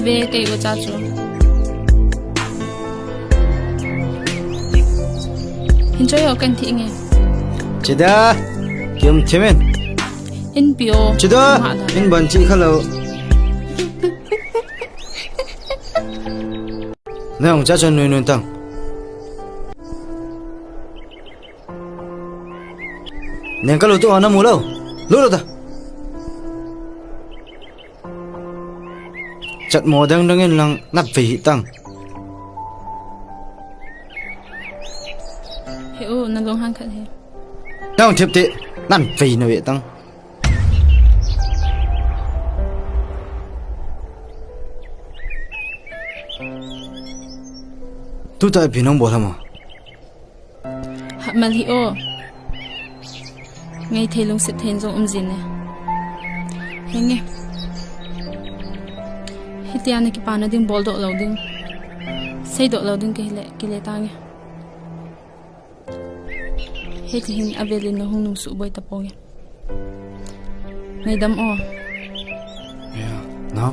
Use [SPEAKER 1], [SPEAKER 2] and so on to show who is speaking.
[SPEAKER 1] về cái của cha chú hình cho yêu cần thị nghe
[SPEAKER 2] chị đã kiếm thêm em
[SPEAKER 1] hình biểu
[SPEAKER 2] chị đã hình bận chị khá lâu nè ông cha cho nuôi nuôi tăng nè cái lỗ tụ nó mua lâu lỗ ta chặt mò đang đang yên lặng nắp vị tăng
[SPEAKER 1] hiểu nó luôn hăng khát hết
[SPEAKER 2] đang thiệp tệ nắp vị nó vậy tăng tu tại vì nó bỏ làm à
[SPEAKER 1] mà hiểu ngay thấy lông sẽ thêm trong gì nè hay nghe hết tiền này cái bàn nó đừng bỏ độ lâu đừng xây độ lâu đừng cái lệ ta nghe hết thì hình avelin nó không nung sụ bơi tập bồi ngày đâm o
[SPEAKER 2] yeah nó